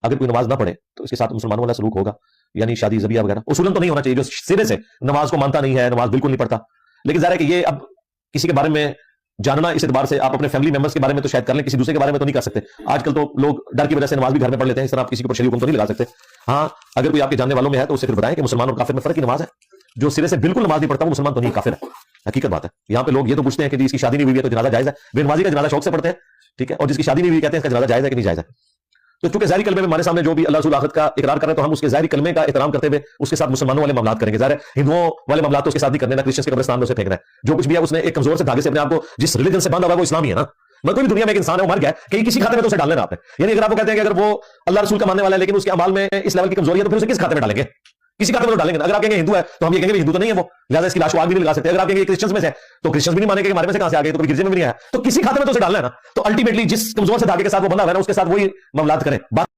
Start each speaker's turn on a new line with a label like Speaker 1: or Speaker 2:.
Speaker 1: अगर कोई नमाज ना पढ़े तो इसके साथ मुसलमानों वाला सलूक होगा, यानी शादी जबिया वगैरह उसूलन तो नहीं होना चाहिए, जो सिरे से नमाज को मानता नहीं है, नमाज बिल्कुल नहीं पढ़ता। लेकिन जाहिर है कि ये अब किसी के बारे में जानना इस एतबार से, आप अपने फैमिली मेंबर्स के बारे में तो शायद कर लें, किसी दूसरे के बारे में तो नहीं कर सकते। आजकल तो लोग डर की वजह से नमाज भी घर में पढ़ लेते हैं, इस तरह आप किसी के ऊपर शरीय हुक्म तो नहीं लगा सकते। हाँ, अगर कोई आपके जानने वालों में है तो उसे फिर बताएं कि मुसलमान और काफिर में फर्क की नमाज है। जो सिरे से बिल्कुल नमाज नहीं पढ़ता वो मुसलमान तो नहीं, काफिर है। हकीकत बात है। यहाँ पे लोग ये तो पूछते हैं कि इसकी शादी नहीं हुई है तो जनाजा जायज है। बेनमाजी का जनाजा शौक से पढ़ते हैं, ठीक है, और जिसकी शादी नहीं हुई कहते हैं इसका जनाजा जायज है कि नहीं जायज है। तो चूंकि ज़ाहिरी कलमे में हमारे सामने जो भी अल्लाह रसूल आखिरत का इकरार कर रहे हैं, तो हम उसके ज़ाहिरी कलमे का एहतराम करते हुए उसके साथ मुसलमानों वाले मामलात करेंगे। ज़ाहिर है हिंदुओं वाले मामलात तो उसके साथ नहीं करने ना, क्रिश्चियन के कब्रिस्तान में उसे फेंकना है। जो कुछ भी है उसने एक कमजोर से धागे से अपने आपको जिस रिलीजन से बांधा हुआ है वो इस्लामी है ना। मतलब कोई भी दुनिया में एक इंसान है वो मर गया कहीं किसी खाते में तो उसे डाल लेना आपने। यानी अगर आपको कहते हैं कि अगर वो अल्लाह रसूल का मानने वाला है लेकिन उसके अमाल में इस लेवल की कमजोरी है तो फिर उसे किस खाते में डालेंगे? किसी खाते में तो डालेंगे। अगर आप कहेंगे हिंदू है तो हम ये कहेंगे हिंदू तो नहीं है वो, लिहाजा इसकी लाश को आग भी नहीं लगा सकते। अगर आप कहेंगे क्रिश्चियंस में से तो क्रिश्चियंस भी नहीं मानेंगे कि हमारे में से कहां से आ गए, तो कभी गिरजे में भी नहीं आया, तो किसी खाते में तो उसे डालना है ना। तो अल्टीमेटली जिस कमजोर से धागे के साथ वो बंधा हुआ है ना उसके साथ वही मामलात करें।